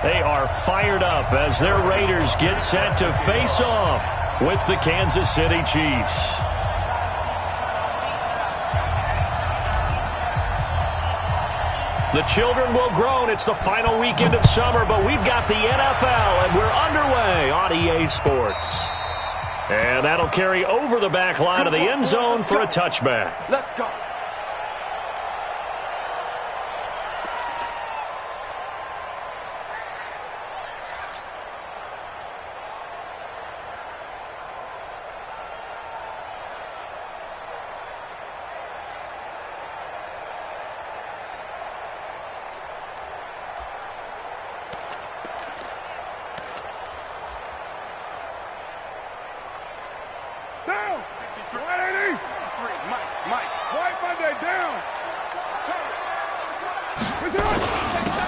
They are fired up as their Raiders get set to face off with the Kansas City Chiefs. The children will groan. It's the final weekend of summer, but we've got the NFL, and we're underway on EA Sports. And that'll carry over the back line of the end zone for a touchback. Let's go.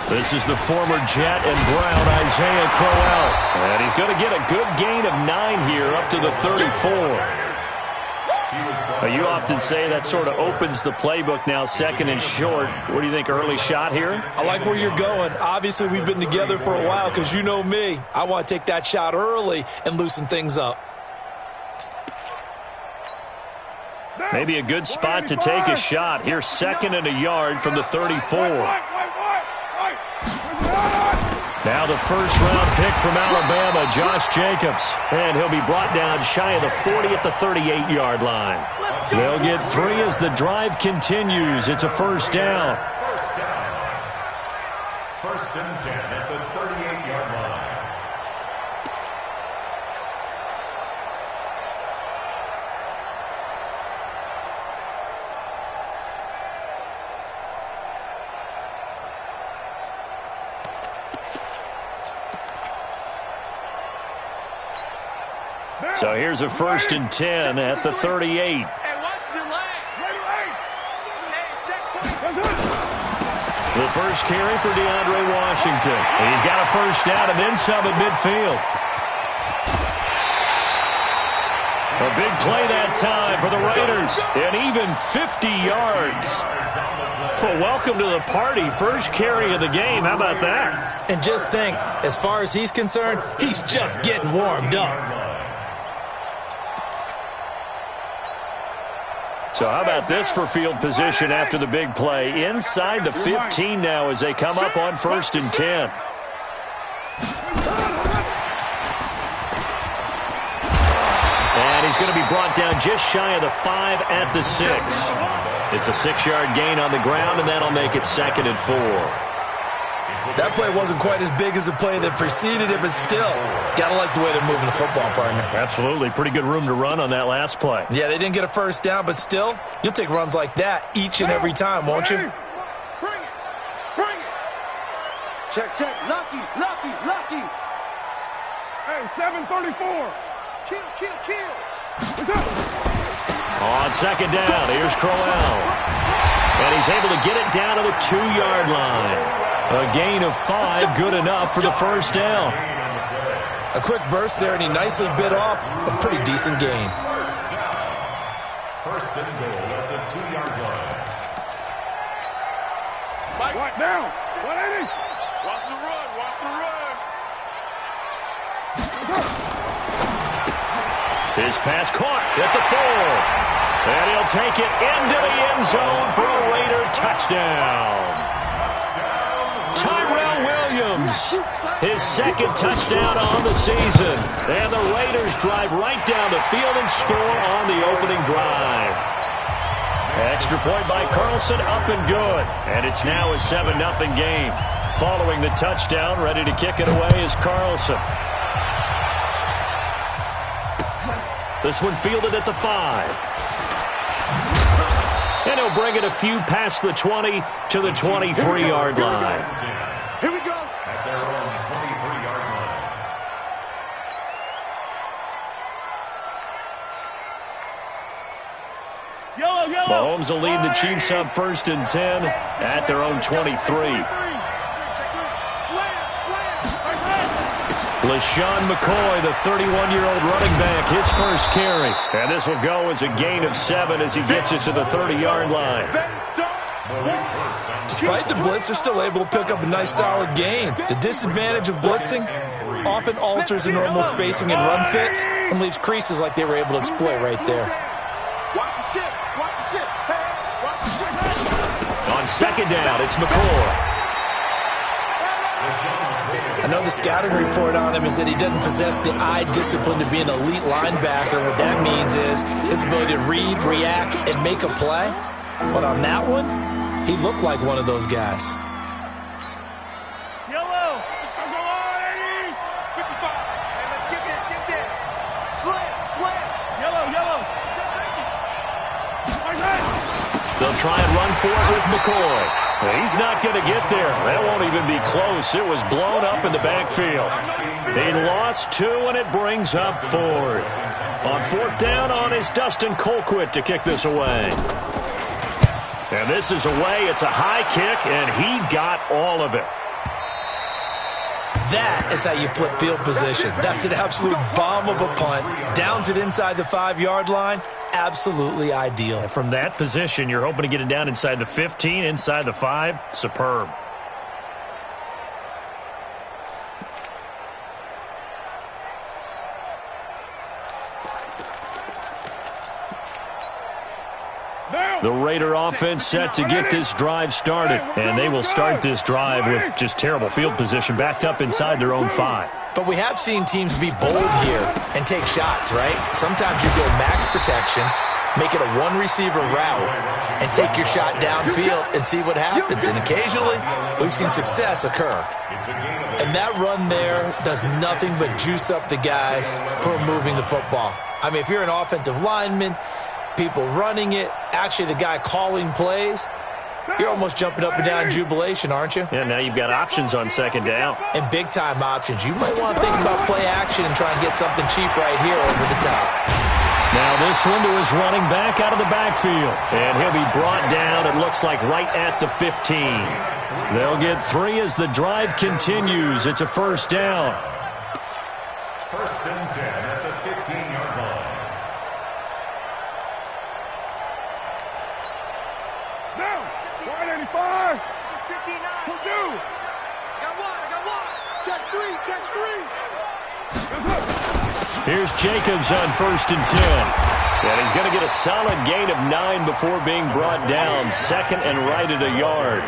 This is the former Jet and Brown, Isaiah Crowell. And he's going to get a good gain of 9 here up to the 34. You often say that sort of opens the playbook now, second and short. What do you think, early shot here? I like where you're going. Obviously, we've been together for a while because you know me. I want to take that shot early and loosen things up. Maybe a good spot to take a shot. Here's second and a yard from the 34. Now the first-round pick from Alabama, Josh Jacobs. And he'll be brought down shy of the 40 at the 38-yard line. They'll get 3 as the drive continues. It's a first down. First and 10 at the 38-yard line. So here's a first and 10 at the 38. The first carry for DeAndre Washington. He's got a first down and then some at midfield. A big play that time for the Raiders. And even 50 yards. Well, welcome to the party. First carry of the game. How about that? And just think, as far as he's concerned, he's just getting warmed up. So how about this for field position after the big play? Inside the 15 now as they come up on first and 10. And he's going to be brought down just shy of the 5 at the 6. It's a 6-yard gain on the ground, and that'll make it second and 4. That play wasn't quite as big as the play that preceded it, but still, got to like the way they're moving the football, partner. Absolutely. Pretty good room to run on that last play. Yeah, they didn't get a first down, but still, you'll take runs like that each and every time, won't you? Bring it. Bring it. Check, check. Lucky, lucky, lucky. Hey, 734. Kill, kill, kill. On second down, here's Crowell. And he's able to get it down to the 2-yard line. A gain of 5, good enough for the first down. A quick burst there, and he nicely bit off a pretty decent gain. First and goal at the 2-yard line. What now? 180. Watch the run, watch the run. His pass caught at the 4. And he'll take it into the end zone for a Raider touchdown. His second touchdown on the season. And the Raiders drive right down the field and score on the opening drive. Extra point by Carlson, up and good. And it's now a 7-0 game. Following the touchdown, ready to kick it away is Carlson. This one fielded at the 5. And he'll bring it a few past the 20 to the 23-yard line. Here we go. At their own 23-yard line. Mahomes will lead the Chiefs up first and 10 at their own 23. LaShawn McCoy, the 31-year-old running back, his first carry. And this will go as a gain of 7 as he gets it to the 30-yard line. Despite the blitz, they're still able to pick up a nice solid gain. The disadvantage of blitzing often alters the normal spacing and run fits and leaves creases like they were able to exploit right there. Watch the ship. Watch the ship. Hey, watch the ship. On second down, it's McCoy. I know the scouting report on him is that he doesn't possess the eye discipline to be an elite linebacker. What that means is his ability to read, react, and make a play. But on that one, he looked like one of those guys. Yellow. Go on, 80. 55. Hey, let's get this. Get this. Slam. Yellow. They'll try and run for it with McCoy. Well, he's not going to get there. That won't even be close. It was blown up in the backfield. He lost 2, and it brings up 4th. On 4th down on is Dustin Colquitt to kick this away. And this is away. It's a high kick, and he got all of it. That is how you flip field position. That's an absolute bomb of a punt. Downs it inside the 5-yard line. Absolutely ideal. And from that position, you're hoping to get it down inside the 15, inside the 5. Superb. The Raider offense set to get this drive started. And they will start this drive with just terrible field position backed up inside their own 5. But we have seen teams be bold here and take shots, right? Sometimes you go max protection, make it a one-receiver route, and take your shot downfield and see what happens. And occasionally, we've seen success occur. And that run there does nothing but juice up the guys who are moving the football. I mean, if you're an offensive lineman, people running it, actually the guy calling plays, you're almost jumping up and down in jubilation, aren't you? Yeah, now you've got options on second down. And big-time options. You might want to think about play action and try and get something cheap right here over the top. Now this one to his running back out of the backfield. And he'll be brought down, it looks like, right at the 15. They'll get 3 as the drive continues. It's a first down. 1st and 10 at the 15-yard line. Down. 185. 59. Who do? I got one. Check 3. Here's Jacobs on 1st and 10. And he's going to get a solid gain of 9 before being brought down. Second and right at a yard.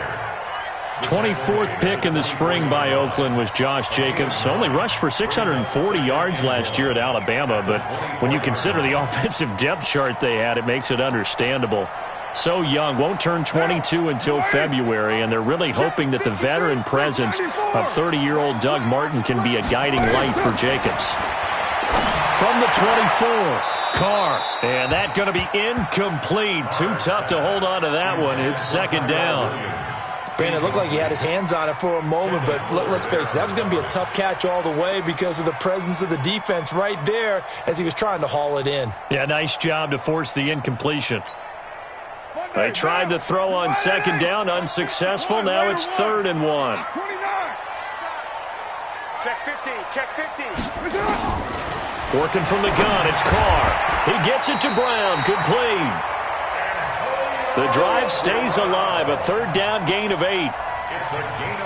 24th pick in the spring by Oakland was Josh Jacobs. Only rushed for 640 yards last year at Alabama. But when you consider the offensive depth chart they had, it makes it understandable. So young, won't turn 22 until February, and they're really hoping that the veteran presence of 30-year-old Doug Martin can be a guiding light for Jacobs. From the 24, Carr, and that's going to be incomplete. Too tough to hold on to that one. It's second down. Brandon, it looked like he had his hands on it for a moment, but let's face it, that was going to be a tough catch all the way because of the presence of the defense right there as he was trying to haul it in. Yeah, nice job to force the incompletion. They tried to throw on second down, unsuccessful. Now it's 3rd and 1. 29. Check 50. Check 50. Working from the gun, it's Carr. He gets it to Brown, complete. The drive stays alive, a 3rd down gain of 8.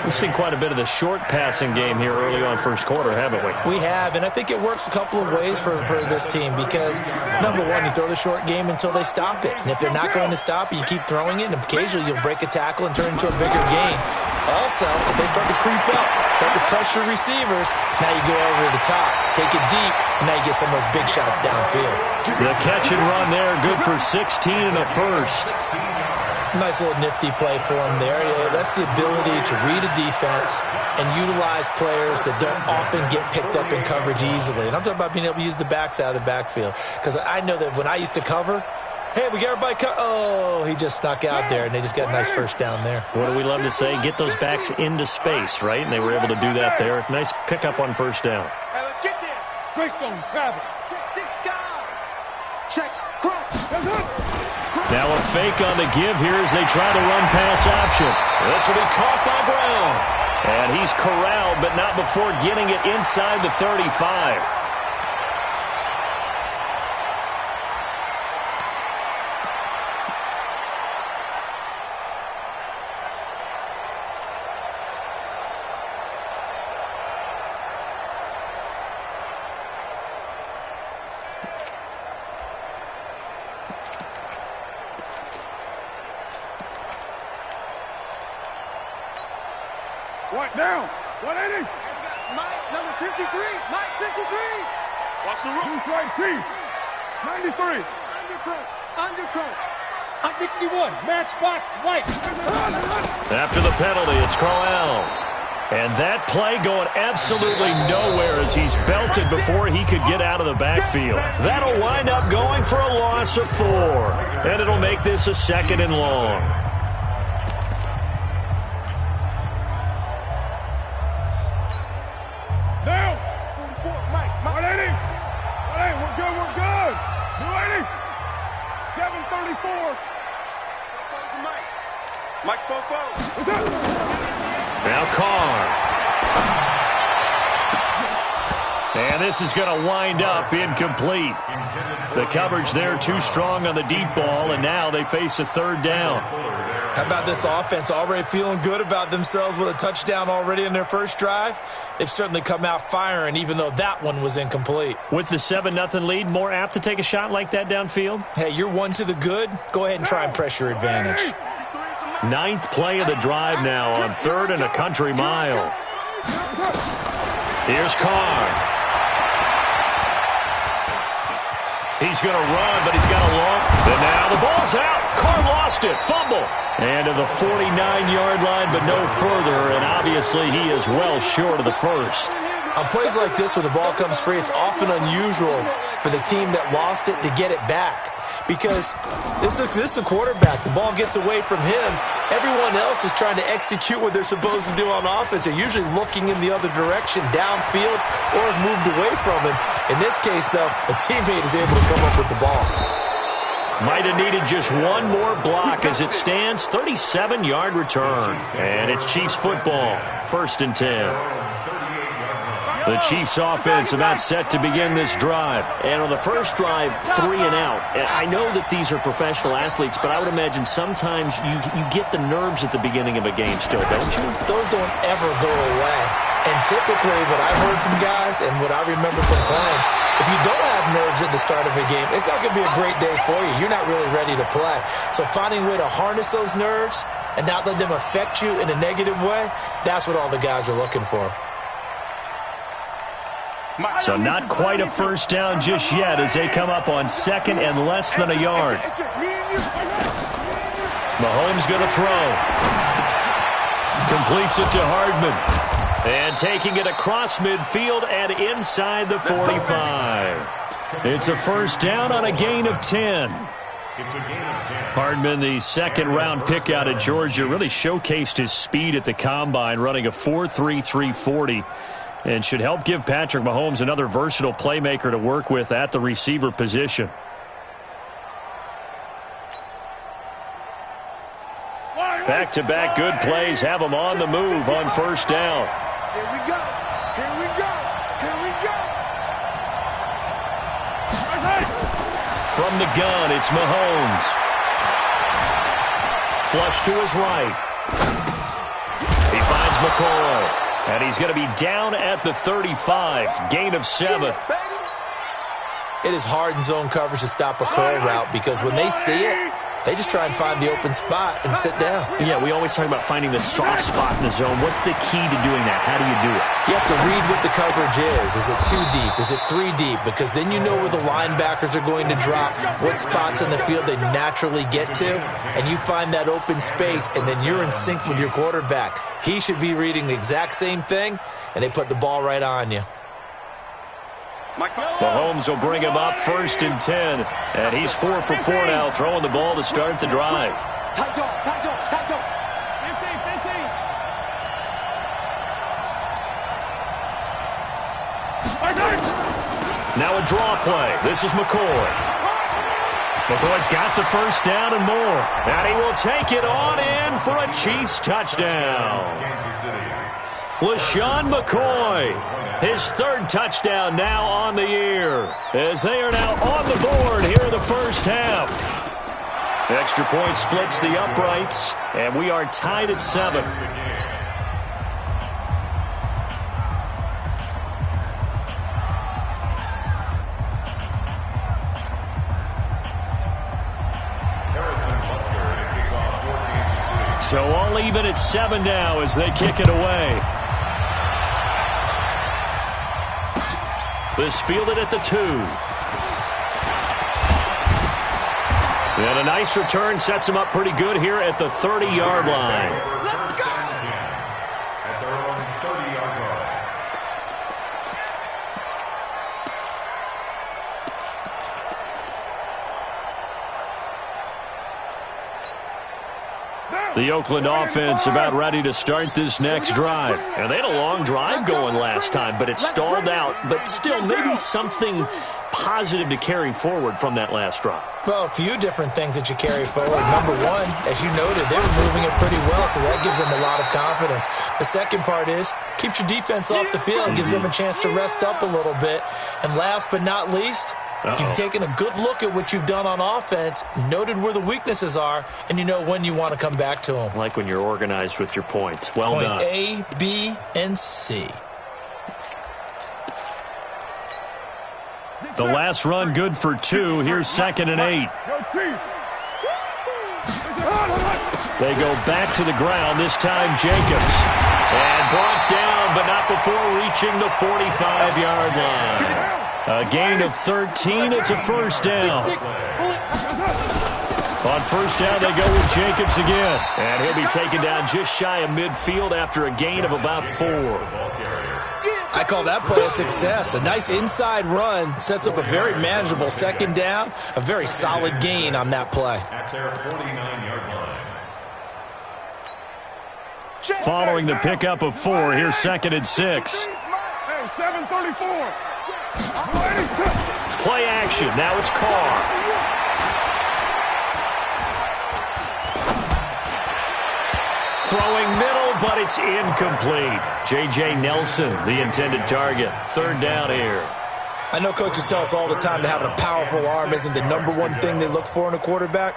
We've seen quite a bit of the short passing game here early on first quarter, haven't we? We have, and I think it works a couple of ways for this team because, number one, you throw the short game until they stop it. And if they're not going to stop it, you keep throwing it, and occasionally you'll break a tackle and turn it into a bigger gain. Also, if they start to creep up, start to pressure receivers, now you go over the top, take it deep, and now you get some of those big shots downfield. The catch and run there, good for 16 and a first. Nice little nifty play for him there. Yeah, that's the ability to read a defense and utilize players that don't often get picked up in coverage easily. And I'm talking about being able to use the backs out of the backfield. Because I know that when I used to cover, hey, we got everybody oh, he just snuck out there, and they just got a nice first down there. What do we love to say? Get those backs into space, right? And they were able to do that there. Nice pickup on first down. Hey, let's get there. Greystone, travel. Check 6 down. Check cross. Now a fake on the give here as they try to run pass option. This will be caught by Brown. And he's corralled, but not before getting it inside the 35. Down. 180. Mike, number 53. Mike, 53. Watch the room. Loose right, T. 93. Undercross. 61. Matchbox white. After the penalty, it's Carl. And that play going absolutely nowhere as he's belted before he could get out of the backfield. That'll wind up going for a loss of 4. And it'll make this a 2nd and long. Down. 44. Mike. 180. 180. We're good. We're good. 280. 734. Mike. Mike spoke forward. What's up? Now Carr. And this is going to wind up incomplete. The coverage there too strong on the deep ball, and now they face a 3rd down. How about this offense already feeling good about themselves with a touchdown already in their first drive? They've certainly come out firing, even though that one was incomplete. With the 7-0 lead, more apt to take a shot like that downfield? Hey, you're 1 to the good. Go ahead and try and press your advantage. 9th play of the drive now on 3rd and a country mile. Here's Carr. He's going to run, but he's got a long. And now the ball's out. Carr lost it. Fumble. And to the 49-yard line, but no further. And obviously he is well short of the first. On plays like this, when the ball comes free, it's often unusual for the team that lost it to get it back. Because this is the quarterback. The ball gets away from him. Everyone else is trying to execute what they're supposed to do on offense. They're usually looking in the other direction, downfield, or have moved away from him. In this case, though, a teammate is able to come up with the ball. Might have needed just one more block as it stands. 37-yard return. And it's Chiefs football. 1st and 10. The Chiefs offense about set to begin this drive. And on the first drive, 3 and out. And I know that these are professional athletes, but I would imagine sometimes you get the nerves at the beginning of a game still, don't you? Those don't ever go away. And typically what I've heard from guys and what I remember from playing, if you don't have nerves at the start of a game, it's not going to be a great day for you. You're not really ready to play. So finding a way to harness those nerves and not let them affect you in a negative way, that's what all the guys are looking for. So not quite a first down just yet as they come up on 2nd and less than a yard. Mahomes going to throw. Completes it to Hardman. And taking it across midfield and inside the 45. It's a first down on a gain of 10. Hardman, the 2nd-round pick out of Georgia, really showcased his speed at the combine, running a 4.3 340. And should help give Patrick Mahomes another versatile playmaker to work with at the receiver position. Back-to-back good plays have him on the move on first down. Here we go. Here we go. Here we go. From the gun, it's Mahomes. Flush to his right. He finds McCoy. And he's going to be down at the 35. Gain of 7. It is hard in zone coverage to stop a curl route because when they see it, they just try and find the open spot and sit down. Yeah, we always talk about finding the soft spot in the zone. What's the key to doing that? How do you do it? You have to read what the coverage is. Is it 2 deep? Is it 3 deep? Because then you know where the linebackers are going to drop, what spots in the field they naturally get to, and you find that open space, and then you're in sync with your quarterback. He should be reading the exact same thing, and they put the ball right on you. Mahomes will bring him up 1st and 10. And he's 4 for 4 now, throwing the ball to start the drive. Tight dog, tight dog, tight dog. 15. Now a draw play. This is McCoy. McCoy's got the first down and more. And he will take it on in for a Chiefs touchdown. LaShawn McCoy, his 3rd touchdown now on the year, as they are now on the board here in the first half. Extra point splits the uprights, and we are tied at 7. So all even at 7 now as they kick it away. This fielded at the 2. And a nice return sets him up pretty good here at the 30-yard line. Let's go! At their own 30-yard line. The Oakland offense about ready to start this next drive. And they had a long drive going last time, but it stalled out. But still, maybe something positive to carry forward from that last drive. Well, a few different things that you carry forward. Number one, as you noted, they were moving it pretty well, so that gives them a lot of confidence. The second part is, keeps your defense off the field, gives them a chance to rest up a little bit. And last but not least, you've taken a good look at what you've done on offense, noted where the weaknesses are, and you know when you want to come back to them. Like when you're organized with your points. Well done. Point A, B, and C. The last run good for 2. Here's 2nd and 8. Yo, Chief. They go back to the ground, this time Jacobs. And brought down, but not before reaching the 45-yard line. A gain of 13. It's a first down. On first down, they go with Jacobs again. And he'll be taken down just shy of midfield after a gain of about 4. I call that play a success. A nice inside run sets up a very manageable second down. A very solid gain on that play. At their 49-yard line. Following the pickup of 4, here's 2nd and 6. Hey, 734. Play action. Now it's Carr. Throwing middle, but it's incomplete. J.J. Nelson, the intended target. 3rd down here. I know coaches tell us all the time that having a powerful arm isn't the number one thing they look for in a quarterback.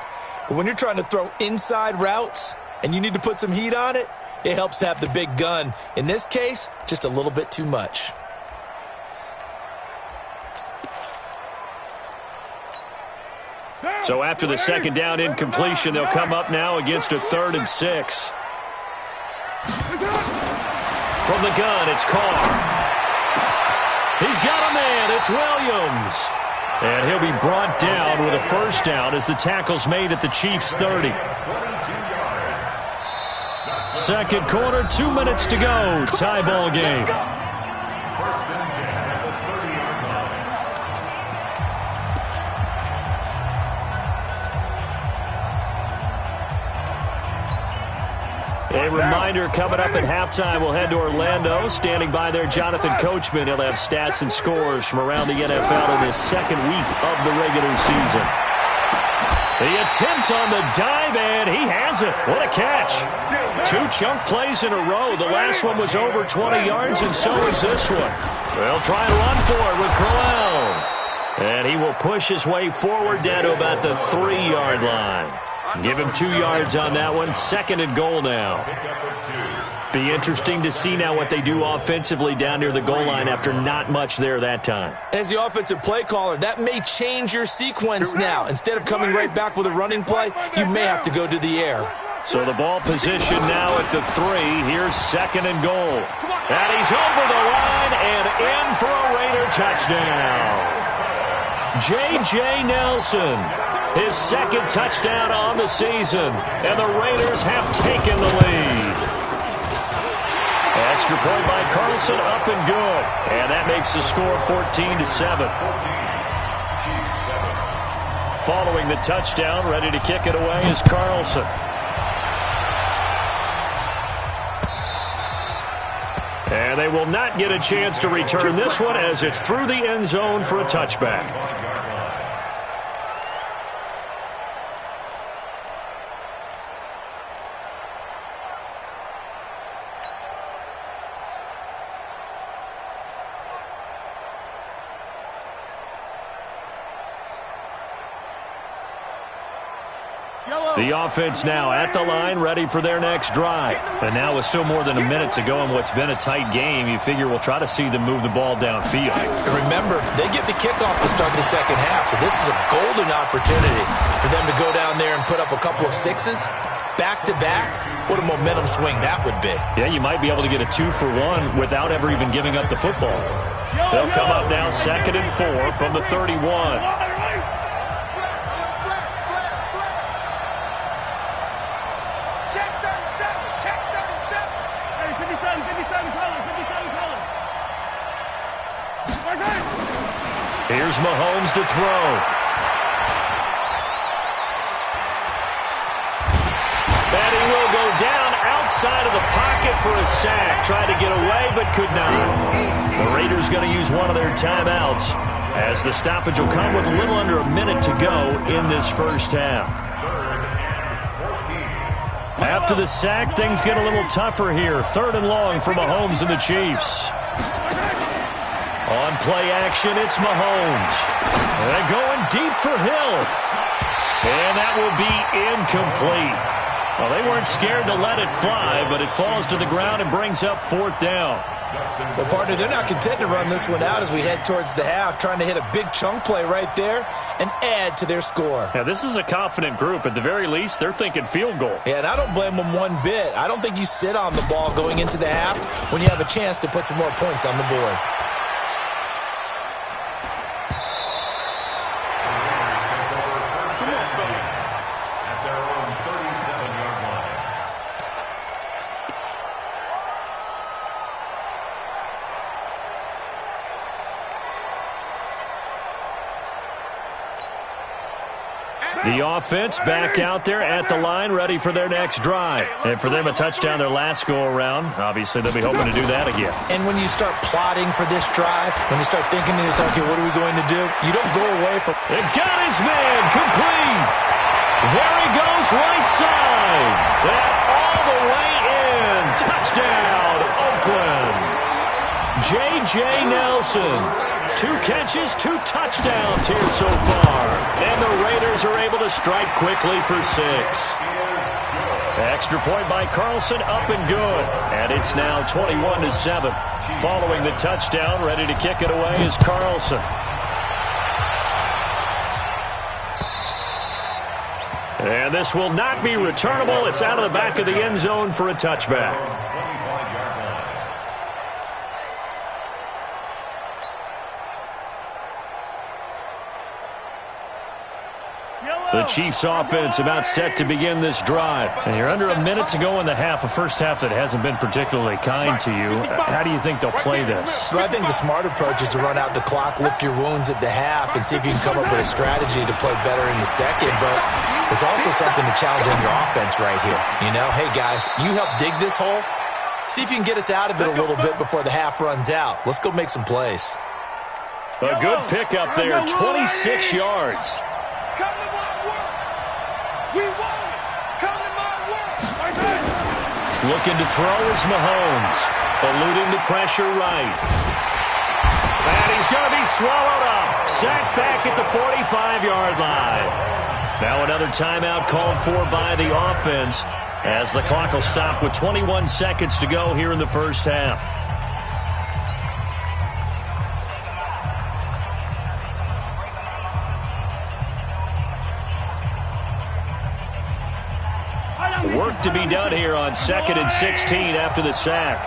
But when you're trying to throw inside routes and you need to put some heat on it, it helps to have the big gun. In this case, just a little bit too much. So after the 2nd down incompletion, they'll come up now against a 3rd and 6. From the gun, it's Carr. He's got a man. It's Williams. And he'll be brought down with a first down as the tackle's made at the Chiefs' 30. 22 yards. Second quarter, 2 minutes to go. Tie ball game. First and 10 at the 30-yard line. A reminder coming up at halftime, we'll head to Orlando. Standing by there, Jonathan Coachman. He'll have stats and scores from around the NFL in this second week of the regular season. The attempt on the dive, and he has it. What a catch. 2 chunk plays in a row. The last one was over 20 yards, and so is this one. They'll try and run for it with Crowell. And he will push his way forward down to about the 3-yard line. Give him 2 yards on that one. 2nd and goal now. Be interesting to see now what they do offensively down near the goal line after not much there that time. As the offensive play caller, that may change your sequence now. Instead of coming right back with a running play, you may have to go to the air. So the ball position now at the 3. Here's 2nd and goal. And he's over the line and in for a Raider touchdown. J.J. Nelson. His 2nd touchdown on the season, and the Raiders have taken the lead. Extra point by Carlson, up and good. And that makes the score 14-7. Following the touchdown, ready to kick it away is Carlson. And they will not get a chance to return this one as it's through the end zone for a touchback. The offense now at the line, ready for their next drive. And now with still more than a minute to go in what's been a tight game, you figure we'll try to see them move the ball downfield. And remember, they get the kickoff to start the second half, so this is a golden opportunity for them to go down there and put up a couple of 6s. Back-to-back, what a momentum swing that would be. Yeah, you might be able to get a 2-for-1 without ever even giving up the football. They'll come up now 2nd and 4 from the 31. Here's Mahomes to throw. And he will go down outside of the pocket for a sack. Tried to get away, but could not. The Raiders going to use one of their timeouts, as the stoppage will come with a little under a minute to go in this first half. After the sack, things get a little tougher here. 3rd and long for Mahomes and the Chiefs. On play action, it's Mahomes. And going deep for Hill. And that will be incomplete. Well, they weren't scared to let it fly, but it falls to the ground and brings up 4th down. Well, partner, they're not content to run this one out as we head towards the half, trying to hit a big chunk play right there and add to their score. Now, this is a confident group. At the very least, they're thinking field goal. Yeah, and I don't blame them one bit. I don't think you sit on the ball going into the half when you have a chance to put some more points on the board. The offense back out there at the line, ready for their next drive. And for them, a touchdown their last go-around. Obviously, they'll be hoping to do that again. And when you start plotting for this drive, when you start thinking to yourself, okay, what are we going to do? You don't go away from... It got his man, complete. There he goes, right side. That all the way in. Touchdown, Oakland. J.J. Nelson. 2 catches, 2 touchdowns here so far. And the Raiders are able to strike quickly for 6. Extra point by Carlson, up and good. And it's now 21-7. Following the touchdown, ready to kick it away is Carlson. And this will not be returnable. It's out of the back of the end zone for a touchback. The Chiefs offense about set to begin this drive. And you're under a minute to go in the half, a first half that hasn't been particularly kind to you. How do you think they'll play this? Well, I think the smart approach is to run out the clock, lick your wounds at the half, and see if you can come up with a strategy to play better in the second. But there's also something to challenge on your offense right here. You know, hey, guys, you help dig this hole. See if you can get us out of it a little bit before the half runs out. Let's go make some plays. A good pickup there, 26 yards. Looking to throw is Mahomes. Eluding the pressure right. And he's going to be swallowed up. Sacked back at the 45-yard line. Now another timeout called for by the offense, as the clock will stop with 21 seconds to go here in the first half. Work to be done here on 2nd and 16 after the sack.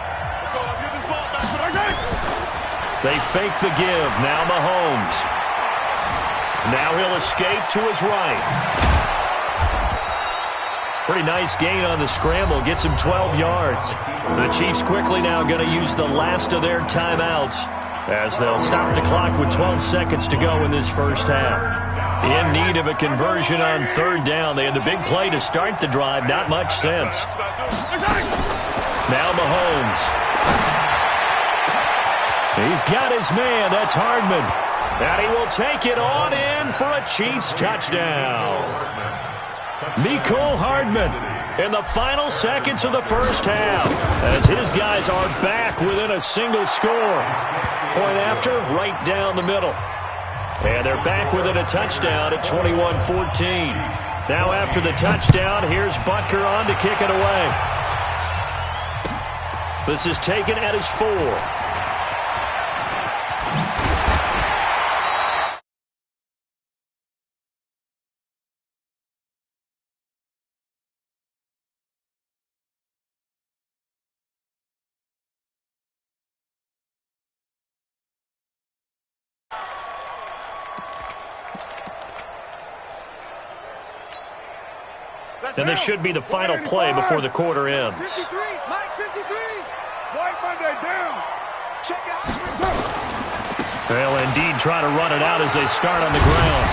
They fake the give. Now Mahomes. Now he'll escape to his right. Pretty nice gain on the scramble. Gets him 12 yards. The Chiefs quickly now going to use the last of their timeouts, as they'll stop the clock with 12 seconds to go in this first half. In need of a conversion on 3rd down. They had the big play to start the drive. Not much sense. Now Mahomes. He's got his man. That's Hardman. And he will take it on in for a Chiefs touchdown. Mecole Hardman in the final seconds of the first half, as his guys are back within a single score. Point after, right down the middle. And they're back within a touchdown at 21-14. Now after the touchdown, here's Butker on to kick it away. This is taken at his 4. And this should be the final play before the quarter ends. 53, Mike 53. White Monday down. Check out. They'll indeed try to run it out as they start on the ground.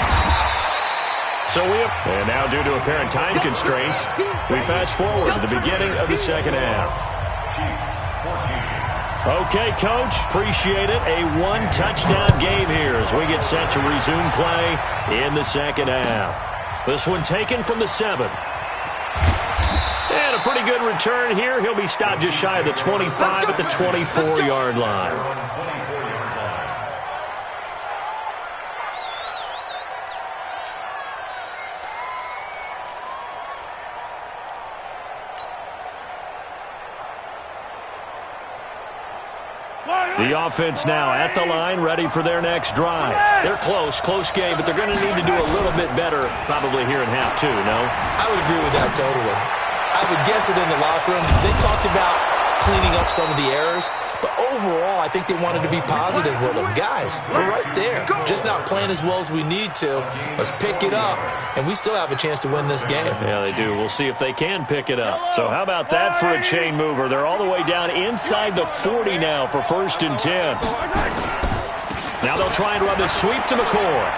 So and now due to apparent time constraints, we fast forward to the beginning of the second half. Okay, Coach, appreciate it. A one-touchdown game here as we get set to resume play in the second half. This one taken from the 7. And a pretty good return here. He'll be stopped just shy of the 25 at the 24-yard line. The offense now at the line, ready for their next drive. They're close game, but they're going to need to do a little bit better probably here in half 2, no? I would agree with that totally. I would guess it in the locker room. They talked about cleaning up some of the errors, but overall, I think they wanted to be positive with them. Guys, we're right there. Just not playing as well as we need to. Let's pick it up, and we still have a chance to win this game. Yeah, they do. We'll see if they can pick it up. So how about that for a chain mover? They're all the way down inside the 40 now for 1st and 10. Now they'll try and run the sweep to McCoy.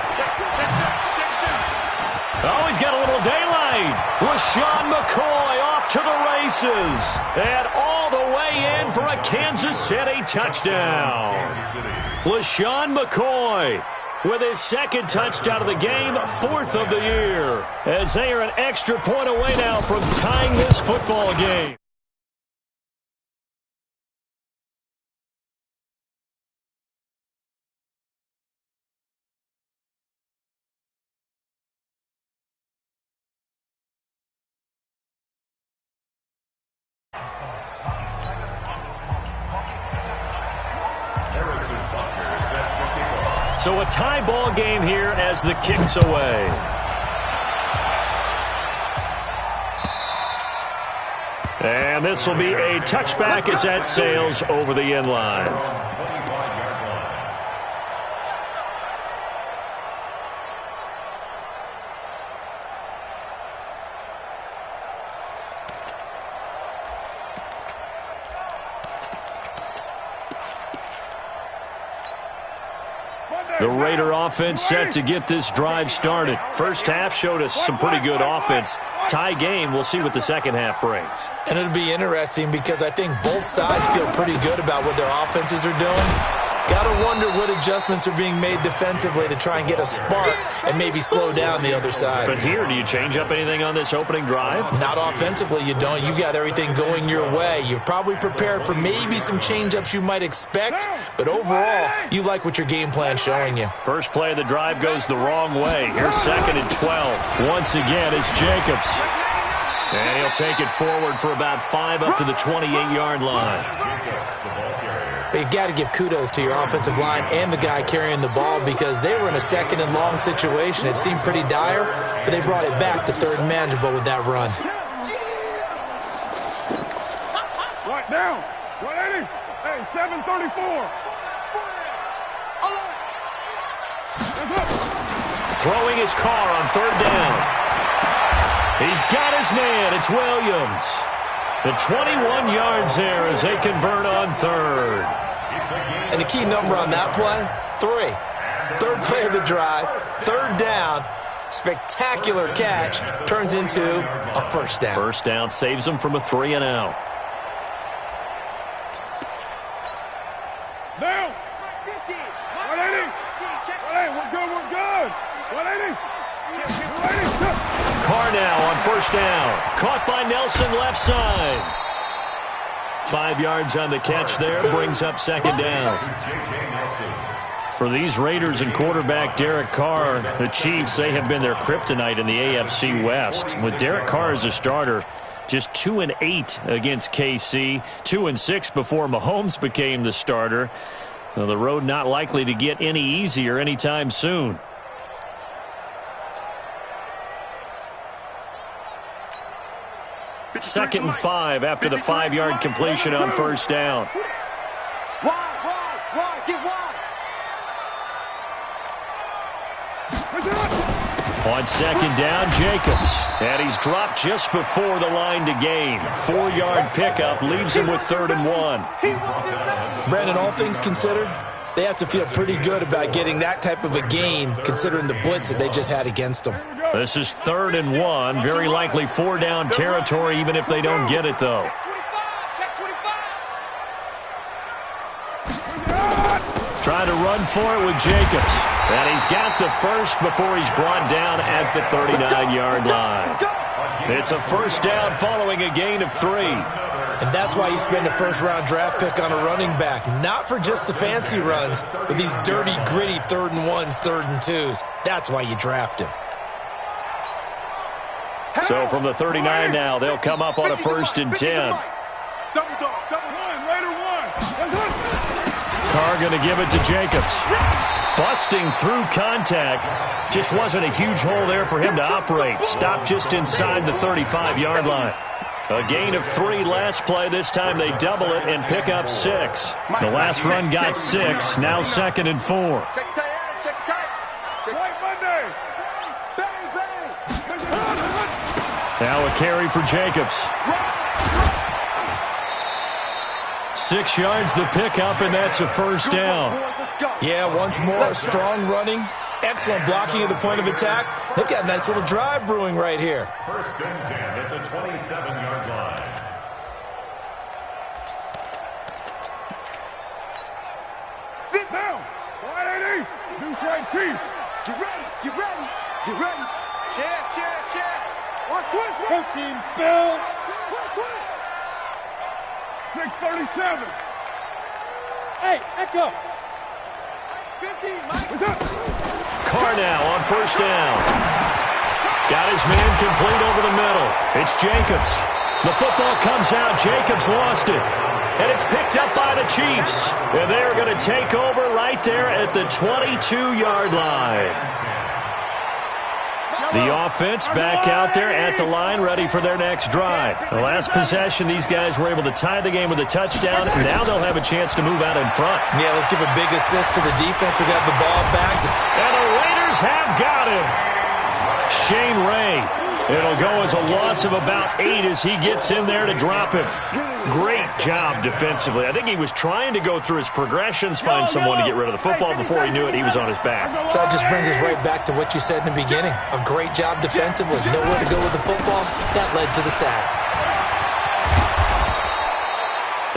Oh, he's got a little daylight. LaShawn McCoy off to the races. And all the way in for a Kansas City touchdown. LaShawn McCoy with his 2nd touchdown of the game, 4th of the year. As they are an extra point away now from tying this football game. So a tie ball game here as the kick's away. And this will be a touchback as that sails over the end line. The Raider offense set to get this drive started. First half showed us some pretty good offense. Tie game, we'll see what the second half brings. And it'll be interesting because I think both sides feel pretty good about what their offenses are doing. Got to wonder what adjustments are being made defensively to try and get a spark and maybe slow down the other side. But here, do you change up anything on this opening drive? Not offensively, you don't. You got everything going your way. You've probably prepared for maybe some change-ups you might expect, but overall, you like what your game plan's showing you. First play of the drive goes the wrong way. Here's 2nd and 12. Once again, it's Jacobs. And he'll take it forward for about 5 up to the 28-yard line. You got to give kudos to your offensive line and the guy carrying the ball because they were in a 2nd and long situation. It seemed pretty dire, but they brought it back to 3rd and manageable with that run. Right down. 180. Hey, 734. Throwing his car on 3rd down. He's got his man. It's Williams. The 21 yards there as they convert on 3rd. And the key number on that play, 3. 3rd play of the drive, 3rd down, spectacular catch, turns into a 1st down. 1st down saves them from a 3 and out. Down. 180. 180. We're good. 180. 180. Carr now on 1st down. Caught by Nelson left side. 5 yards on the catch there. Brings up 2nd down. For these Raiders and quarterback Derek Carr, the Chiefs, they have been their kryptonite in the AFC West. With Derek Carr as a starter, just 2-8 against KC. 2-6 before Mahomes became the starter. Well, the road not likely to get any easier anytime soon. Second and 5 after the 5-yard completion on 1st down. Wide, get wide. On second down, Jacobs. And he's dropped just before the line to gain. 4-yard pickup leaves him with 3rd and 1. Brandon, all things considered, they have to feel pretty good about getting that type of a gain considering the blitz that they just had against them. This is 3rd and 1. Very likely 4-down territory even if they don't get it, though. Trying to run for it with Jacobs. And he's got the first before he's brought down at the 39-yard line. It's a first down following a gain of 3. And that's why you spend a first-round draft pick on a running back. Not for just the fancy runs, but these dirty, gritty 3rd and 1s, 3rd and 2s. That's why you draft him. So from the 39 now, they'll come up on a 1st and 10. Carr going to give it to Jacobs. Busting through contact. Just wasn't a huge hole there for him to operate. Stopped just inside the 35-yard line. A gain of 3 last play. This time they double it and pick up 6. The last run got 6. Now 2nd and 4. Now a carry for Jacobs. 6 yards the pickup, and that's a first down. Yeah, once more, strong running, excellent blocking at the point of attack. They've got a nice little drive brewing right here. 1st and 10 at the 27-yard line. Sit down. 180. Deuce right, Chief. Get ready. Get ready. Get ready. Share. Watch twist. Coaching spell. 637. Hey, Echo. 15, Mike. What's up? Carr now on 1st down. Got his man complete over the middle. It's Jacobs. The football comes out. Jacobs lost it. And it's picked up by the Chiefs. And they're going to take over right there at the 22-yard line. The offense back out there at the line, ready for their next drive. The last possession, these guys were able to tie the game with a touchdown. Now they'll have a chance to move out in front. Yeah, let's give a big assist to the defense who got the ball back. And the Raiders have got him. Shane Ray. It'll go as a loss of about 8 as he gets in there to drop him. Great job defensively. I think he was trying to go through his progressions, find someone to get rid of the football. Before he knew it, he was on his back. So that just brings us right back to what you said in the beginning. A great job defensively. Nowhere to go with the football. That led to the sack.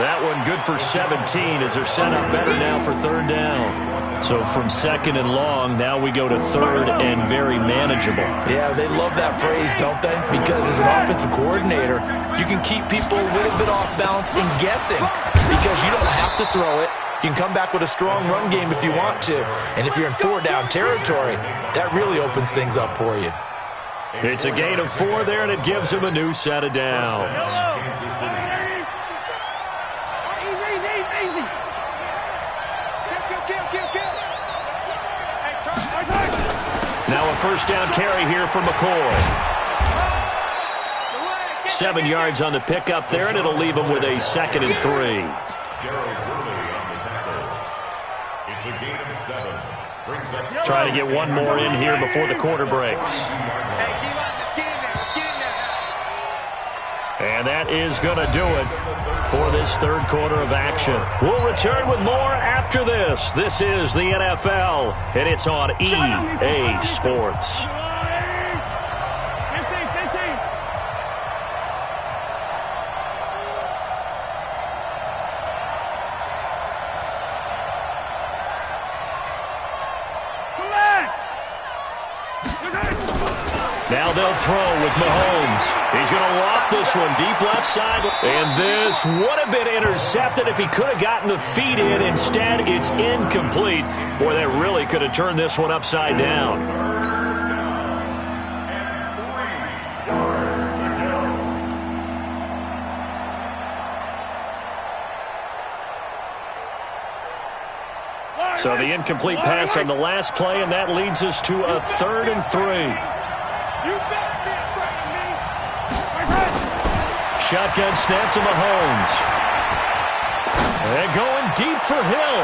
That one good for 17 as they're set up better now for 3rd down. So from 2nd and long, now we go to 3rd and very manageable. Yeah, they love that phrase, don't they? Because as an offensive coordinator, you can keep people a little bit off balance and guessing because you don't have to throw it. You can come back with a strong run game if you want to. And if you're in 4-down territory, that really opens things up for you. It's a gain of 4 there, and it gives him a new set of downs. Now a 1st down carry here for McCoy. 7 yards on the pickup there, and it'll leave him with a 2nd and 3. It's a gain of 7. Trying to get one more in here before the quarter breaks. And that is going to do it for this 3rd quarter of action. We'll return with more after this. This is the NFL, and it's on EA Sports. Now they'll throw with Mahomes. He's going to loft this one deep left side. And this would have been intercepted if he could have gotten the feet in. Instead, it's incomplete. Boy, that really could have turned this one upside down. So the incomplete pass on the last play, and that leads us to a 3rd and 3. Shotgun snap to Mahomes. And going deep for Hill.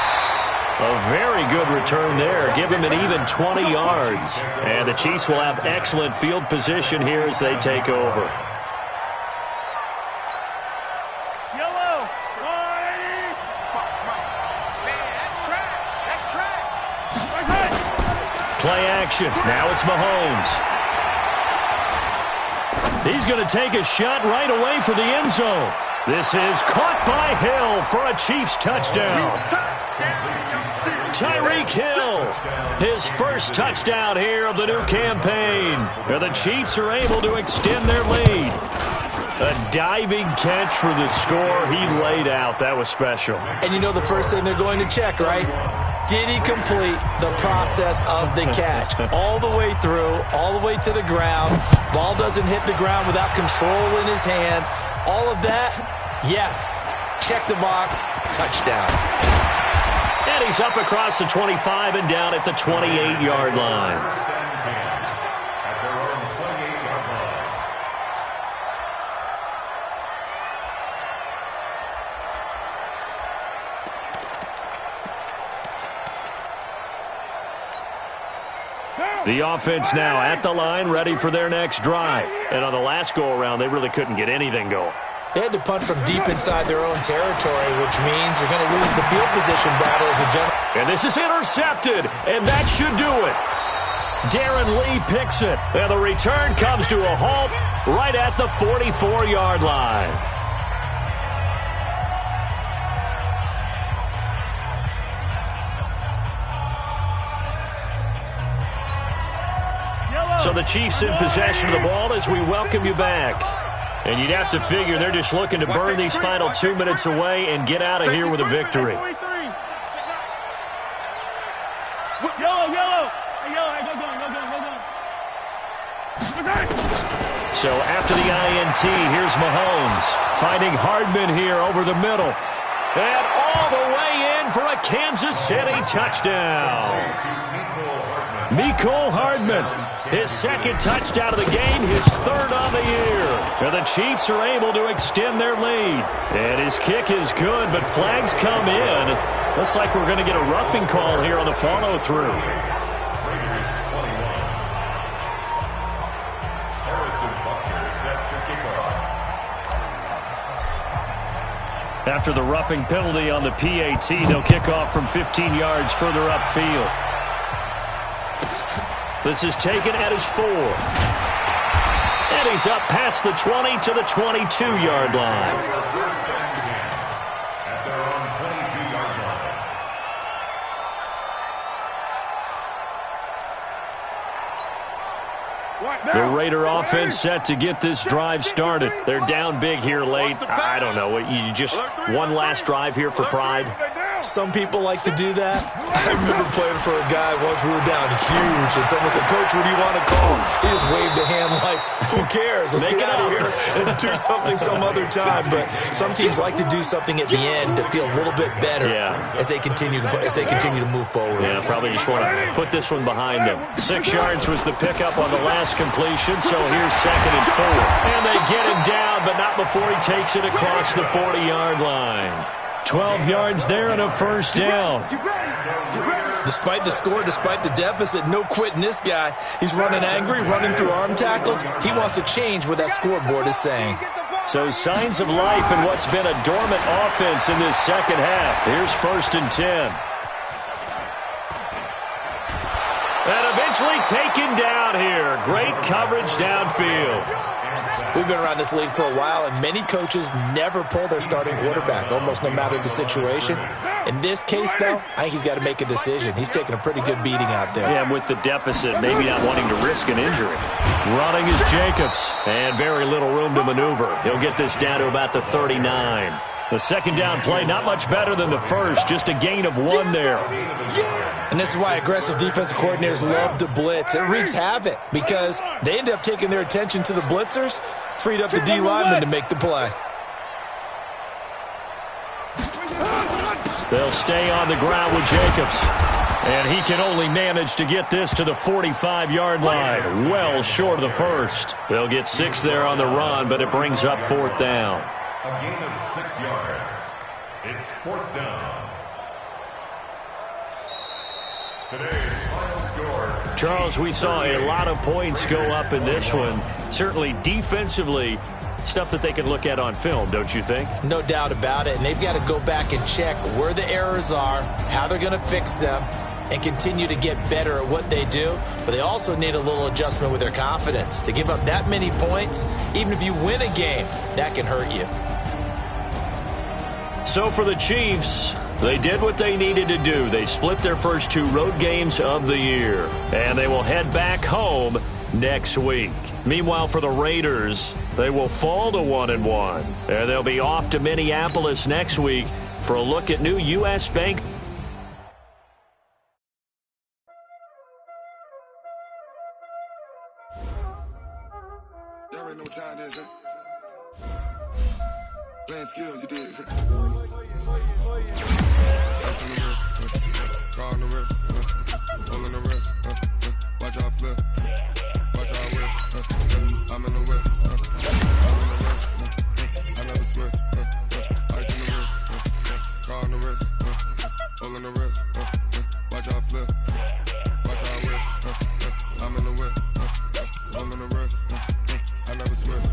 A very good return there. Give him an even 20 yards. And the Chiefs will have excellent field position here as they take over. Yellow. Man, that's trash. That's trash. Play action. Now it's Mahomes. He's going to take a shot right away for the end zone. This is caught by Hill for a Chiefs touchdown. Tyreek Hill, his first touchdown here of the new campaign. And the Chiefs are able to extend their lead. A diving catch for the score he laid out. That was special. And you know the first thing they're going to check, right? Did he complete the process of the catch? All the way through, all the way to the ground. Ball doesn't hit the ground without control in his hands. All of that, yes. Check the box, touchdown. And he's up across the 25 and down at the 28-yard line. The offense now at the line, ready for their next drive. And on the last go-around, they really couldn't get anything going. They had to punt from deep inside their own territory, which means you're going to lose the field position battle as a general. And this is intercepted, and that should do it. Darren Lee picks it, and the return comes to a halt right at the 44-yard line. So the Chiefs in possession of the ball as we welcome you back. And you'd have to figure they're just looking to burn these final 2 minutes away and get out of here with a victory. Yellow. Hey, yellow. Hey, go. So after the INT, here's Mahomes finding Hardman here over the middle. And all the way in for a Kansas City touchdown. Mecole Hardman, his second touchdown of the game, his third on the year. And the Chiefs are able to extend their lead. And his kick is good, but flags come in. Looks like we're going to get a roughing call here on the follow-through. After the roughing penalty on the PAT, they'll kick off from 15 yards further upfield. This is taken at his 4. And he's up past the 20 to the 22-yard line. The Raider offense set to get this drive started. They're down big here late. I don't know. You just one last drive here for pride? Some people like to do that. I remember playing for a guy once we were down huge, and someone said, "Coach, what do you want to call?" He just waved a hand like, who cares? Let's get out of here and do something some other time. But some teams like to do something at the end to feel a little bit better as they continue to move forward. Yeah, probably just want to put this one behind them. 6 yards was the pickup on the last completion, so here's 2nd and 4. And they get him down, but not before he takes it across the 40-yard line. 12 yards there and a first down. Despite the score, despite the deficit, no quitting this guy. He's running angry, running through arm tackles. He wants to change what that scoreboard is saying. So signs of life in what's been a dormant offense in this second half. Here's 1st and 10. And eventually taken down here. Great coverage downfield. We've been around this league for a while, and many coaches never pull their starting quarterback, almost no matter the situation. In this case, though, I think he's got to make a decision. He's taking a pretty good beating out there. Yeah, with the deficit, maybe not wanting to risk an injury. Running is Jacobs, and very little room to maneuver. He'll get this down to about the 39. The second down play, not much better than the first, just a gain of 1 there. And this is why aggressive defensive coordinators love to blitz. It wreaks havoc because they end up taking their attention to the blitzers, freed up the D lineman to make the play. They'll stay on the ground with Jacobs. And he can only manage to get this to the 45-yard line, well short of the first. They'll get 6 there on the run, but it brings up 4th down. A gain of 6 yards. It's 4th down. Today's final score. Charles, we saw a lot of points go up in this one. Certainly defensively, stuff that they can look at on film, don't you think? No doubt about it. And they've got to go back and check where the errors are, how they're going to fix them, and continue to get better at what they do. But they also need a little adjustment with their confidence. To give up that many points, even if you win a game, that can hurt you. So for the Chiefs, they did what they needed to do. They split their first 2 road games of the year, and they will head back home next week. Meanwhile, for the Raiders, they will fall to 1-1, and they'll be off to Minneapolis next week for a look at new U.S. Bank. Y'all already know what time it is, huh? Playing skills, you did. Ice on the wrist, car on the wrist, hole in the wrist, watch out flip, watch out whip, I'm in the whip, I'm in the wrist, I never switch, ice on the wrist, car on the wrist, hole in the wrist, watch out flip, watch out whip, I'm in the whip, hole in the wrist, I never switch.